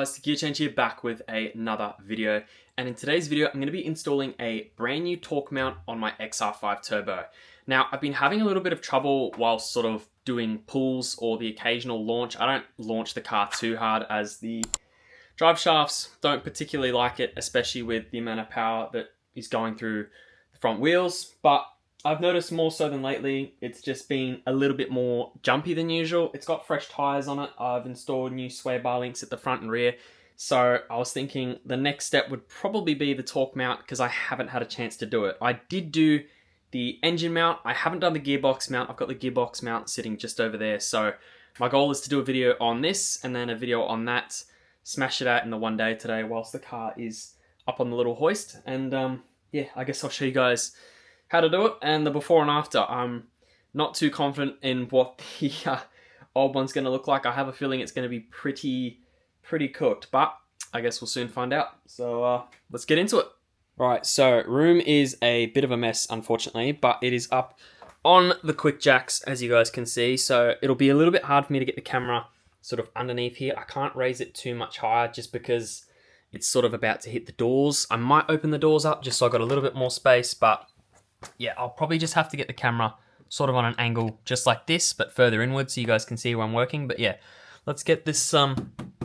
guys, TheGearChange here, back with another video. And in today's video, I'm going to be installing a brand new torque mount on my XR5 Turbo. Now, I've been having a little bit of trouble while sort of doing pulls or the occasional launch. I don't launch the car too hard as the drive shafts don't particularly like it, especially with the amount of power that is going through the front wheels. But I've noticed more so than lately, it's just been a little bit more jumpy than usual. It's got fresh tires on it. I've installed new sway bar links at the front and rear. So I was thinking the next step would probably be the torque mount because I haven't had a chance to do it. I did do the engine mount. I haven't done the gearbox mount. I've got the gearbox mount sitting just over there. So my goal is to do a video on this and then a video on that. Smash it out in the one day today whilst the car is up on the little hoist. And yeah, I guess I'll show you guys how to do it and the before and after. I'm not too confident in what the old one's going to look like. I have a feeling it's going to be pretty cooked, but I guess we'll soon find out. So let's get into it. Right, so room is a bit of a mess, unfortunately, but it is up on the quick jacks, as you guys can see. So it'll be a little bit hard for me to get the camera sort of underneath here. I can't raise it too much higher just because it's sort of about to hit the doors. I might open the doors up just so I got a little bit more space, but yeah, I'll probably just have to get the camera sort of on an angle just like this, but further inward so you guys can see where I'm working. But yeah, let's get this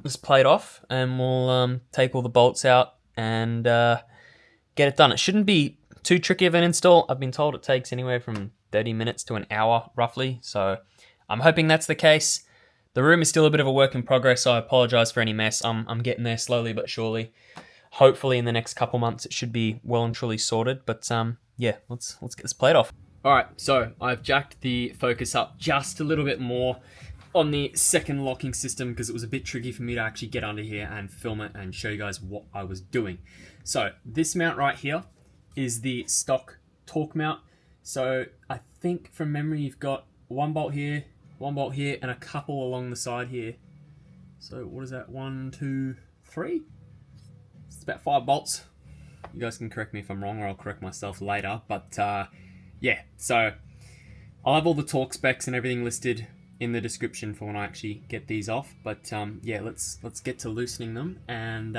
this plate off and we'll take all the bolts out and get it done. It shouldn't be too tricky of an install. I've been told it takes anywhere from 30 minutes to an hour roughly, so I'm hoping that's the case. The room is still a bit of a work in progress, so I apologize for any mess. I'm getting there slowly but surely. Hopefully in the next couple months it should be well and truly sorted, but yeah, let's get this plate off. All right, so I've jacked the focus up just a little bit more on the second locking system because it was a bit tricky for me to actually get under here and film it and show you guys what I was doing. So this mount right here is the stock torque mount. So I think from memory you've got one bolt here, and a couple along the side here. So what is that? 1, 2, 3? It's about 5 bolts. You guys can correct me if I'm wrong, or I'll correct myself later. But yeah, so I'll have all the torque specs and everything listed in the description for when I actually get these off. But yeah, let's get to loosening them, and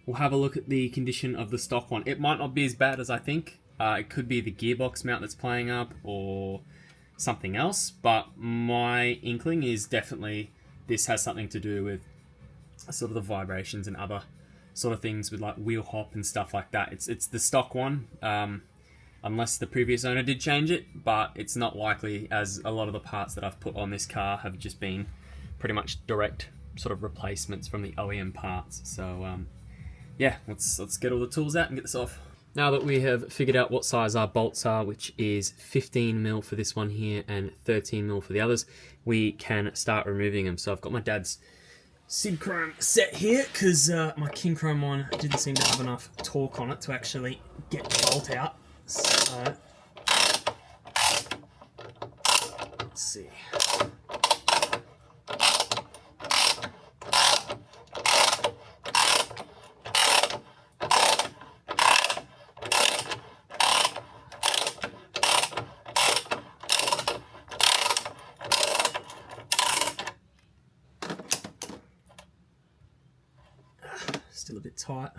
we'll have a look at the condition of the stock one. It might not be as bad as I think. It could be the gearbox mount that's playing up, or something else. But my inkling is definitely this has something to do with sort of the vibrations and other sort of things with like wheel hop and stuff like that. It's the stock one, unless the previous owner did change it, but it's not likely as a lot of the parts that I've put on this car have just been pretty much direct sort of replacements from the OEM parts. So yeah, let's get all the tools out and get this off. Now that we have figured out what size our bolts are, which is 15mm for this one here and 13mm for the others, we can start removing them. So I've got my dad's Sid Chrome set here because my King Chrome one didn't seem to have enough torque on it to actually get the bolt out. So let's see. Still a bit tight.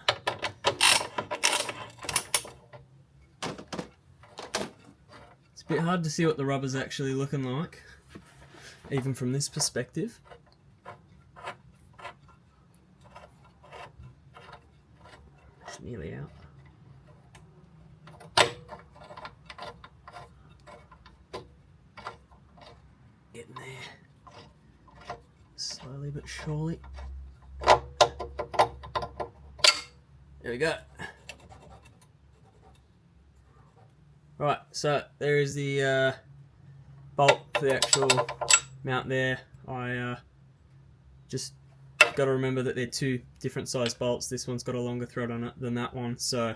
It's a bit hard to see what the rubber's actually looking like, even from this perspective. It's nearly out. Getting there. Slowly but surely. There we go. Right, so there is the bolt for the actual mount there. I just got to remember that they're two different size bolts. This one's got a longer thread on it than that one. So,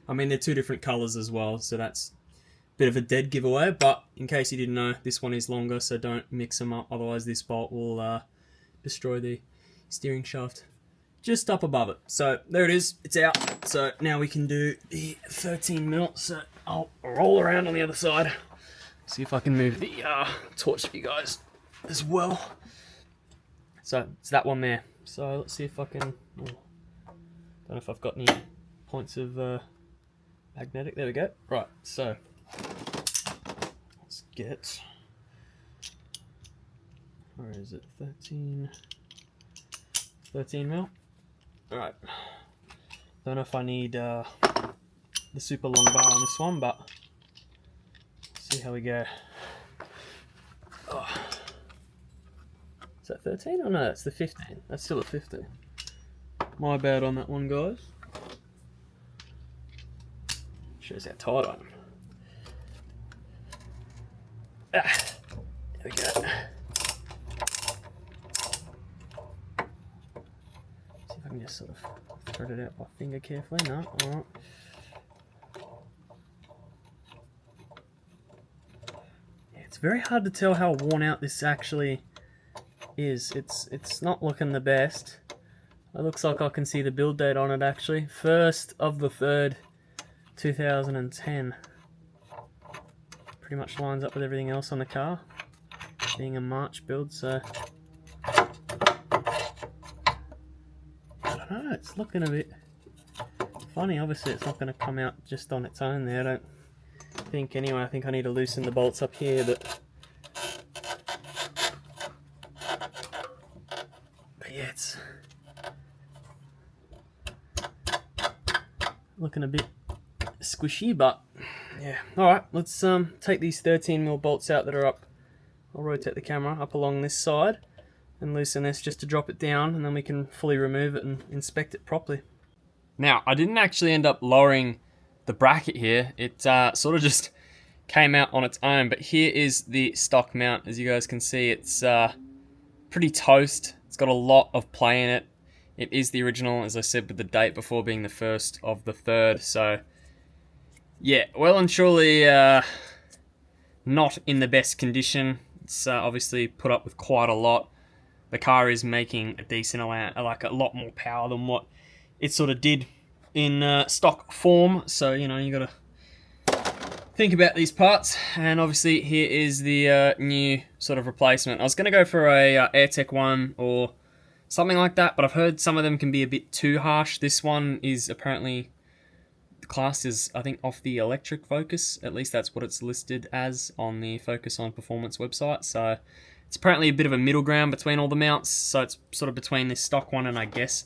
I mean, they're two different colors as well, so that's a bit of a dead giveaway. But in case you didn't know, this one is longer, so don't mix them up. Otherwise, this bolt will destroy the steering shaft just up above it. So there it is, it's out. So now we can do the 13mm. So I'll roll around on the other side, see if I can move the torch for you guys as well. So it's that one there. So let's see if I can, don't know if I've got any points of magnetic. There we go. Right, so let's get, where is it? 13 mil. All right. Don't know if I need the super long bar on this one, but let's see how we go. Oh. Is that 13? Oh no, that's the 15. That's still a 15. My bad on that one, guys. Shows how tight I am. Ah, there we go. See if I can just sort of thread it out by finger carefully. No, alright. Yeah, it's very hard to tell how worn out this actually is. It's not looking the best. It looks like I can see the build date on it actually. 1st of the 3rd, 2010. Pretty much lines up with everything else on the car, being a March build, so I don't know, it's looking a bit funny. Obviously it's not going to come out just on its own there, I don't think anyway. I think I need to loosen the bolts up here, but yeah, it's looking a bit squishy, but yeah. Alright, let's take these 13mm bolts out that are up. I'll rotate the camera up along this side and loosen this just to drop it down, and then we can fully remove it and inspect it properly. Now, I didn't actually end up lowering the bracket here. It sort of just came out on its own, but here is the stock mount. As you guys can see, it's pretty toast. It's got a lot of play in it. It is the original, as I said, with the date before being the 1st of the 3rd, so yeah, well and truly not in the best condition. It's obviously put up with quite a lot. The car is making a decent amount, like a lot more power than what it sort of did in stock form. So, you know, you got to think about these parts. And obviously here is the new sort of replacement. I was going to go for a AirTech one or something like that, but I've heard some of them can be a bit too harsh. This one is apparently, the class is, I think, off the electric focus. At least that's what it's listed as on the Focus on Performance website. So it's apparently a bit of a middle ground between all the mounts. So it's sort of between this stock one and I guess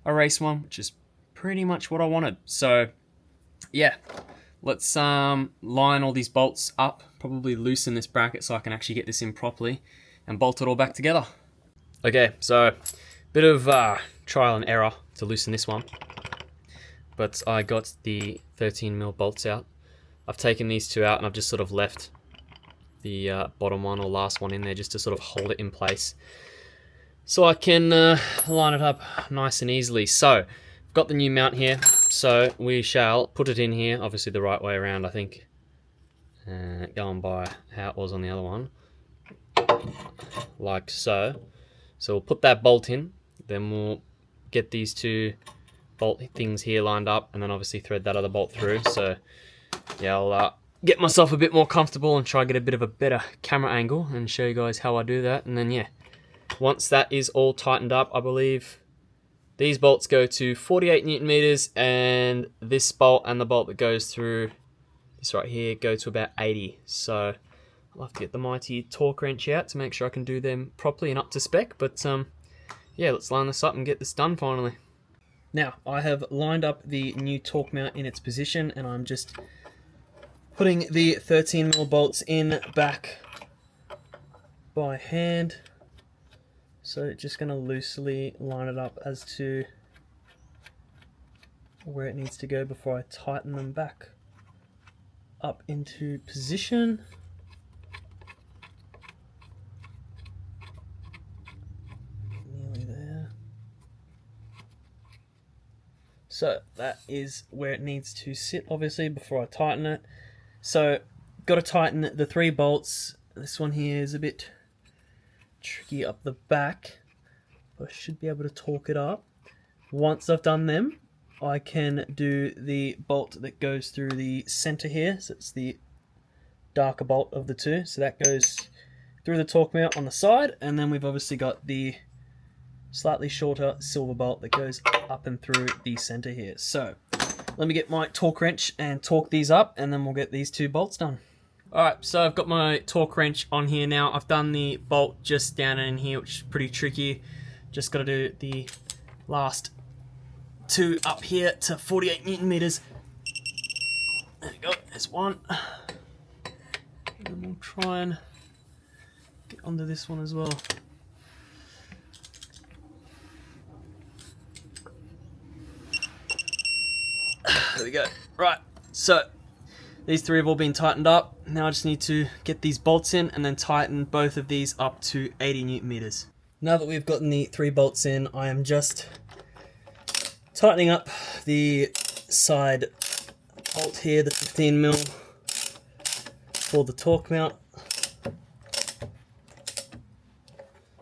a race one, which is pretty much what I wanted. So yeah, let's line all these bolts up, probably loosen this bracket so I can actually get this in properly and bolt it all back together. Okay, so bit of trial and error to loosen this one. But I got the 13mm bolts out. I've taken these two out and I've just sort of left the bottom one or last one in there just to sort of hold it in place, so I can line it up nice and easily. So I've got the new mount here, so we shall put it in here, obviously the right way around, I think, going by how it was on the other one, like so. So we'll put that bolt in, then we'll get these two bolt things here lined up, and then obviously thread that other bolt through. So yeah, I'll get myself a bit more comfortable and try to get a bit of a better camera angle and show you guys how I do that. And then yeah, once that is all tightened up, I believe these bolts go to 48 Newton meters, and this bolt and the bolt that goes through this right here go to about 80. So I'll have to get the mighty torque wrench out to make sure I can do them properly and up to spec. But yeah, let's line this up and get this done finally. Now, I have lined up the new torque mount in its position, and I'm just putting the 13mm bolts in back by hand. So just going to loosely line it up as to where it needs to go before I tighten them back up into position. Nearly there. So that is where it needs to sit, obviously, before I tighten it. So got to tighten the 3 bolts. This one here is a bit tricky up the back, but I should be able to torque it up. Once I've done them, I can do the bolt that goes through the center here. So it's the darker bolt of the two. So that goes through the torque mount on the side, and then we've obviously got the slightly shorter silver bolt that goes up and through the center here. So let me get my torque wrench and torque these up, and then we'll get these 2 bolts done. Alright, so I've got my torque wrench on here now. I've done the bolt just down in here, which is pretty tricky. Just got to do the last 2 up here to 48 Newton meters. There we go, there's one. And we'll try and get onto this one as well. There we go. Right, so these 3 have all been tightened up. Now I just need to get these bolts in and then tighten both of these up to 80 Newton meters. Now that we've gotten the 3 bolts in, I am just tightening up the side bolt here, the 15mm for the torque mount.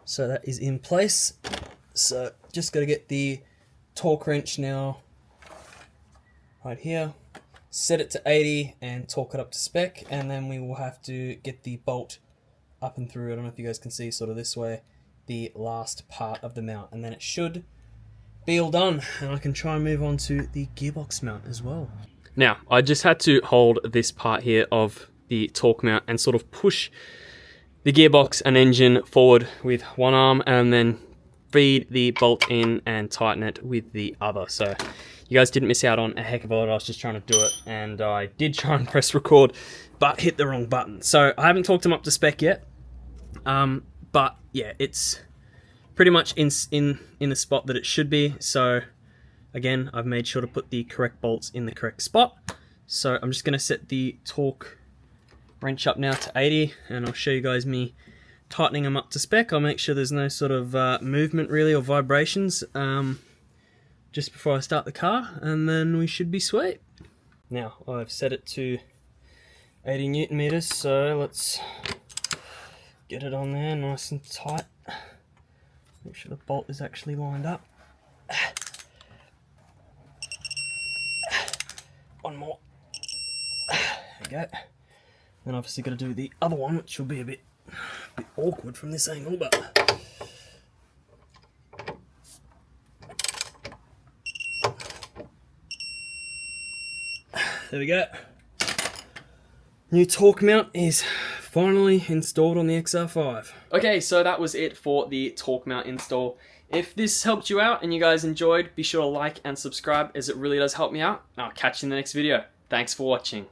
So that is in place. So just got to get the torque wrench now right here, set it to 80 and torque it up to spec, and then we will have to get the bolt up and through, I don't know if you guys can see, sort of this way, the last part of the mount, and then it should be all done, and I can try and move on to the gearbox mount as well. Now, I just had to hold this part here of the torque mount and sort of push the gearbox and engine forward with one arm, and then feed the bolt in and tighten it with the other. So you guys didn't miss out on a heck of a lot. I was just trying to do it, and I did try and press record, but hit the wrong button. So I haven't talked them up to spec yet, but yeah, it's pretty much in the spot that it should be. So again, I've made sure to put the correct bolts in the correct spot. So I'm just going to set the torque wrench up now to 80, and I'll show you guys me tightening them up to spec. I'll make sure there's no sort of movement really or vibrations just before I start the car, and then we should be sweet. Now I've set it to 80 Newton meters, so let's get it on there nice and tight. Make sure the bolt is actually lined up. One more. There we go. Then obviously got to do the other one, which will be a bit awkward from this angle, but there we go. New torque mount is finally installed on the XR5. Okay, so that was it for the torque mount install. If this helped you out and you guys enjoyed, be sure to like and subscribe, as it really does help me out. I'll catch you in the next video. Thanks for watching.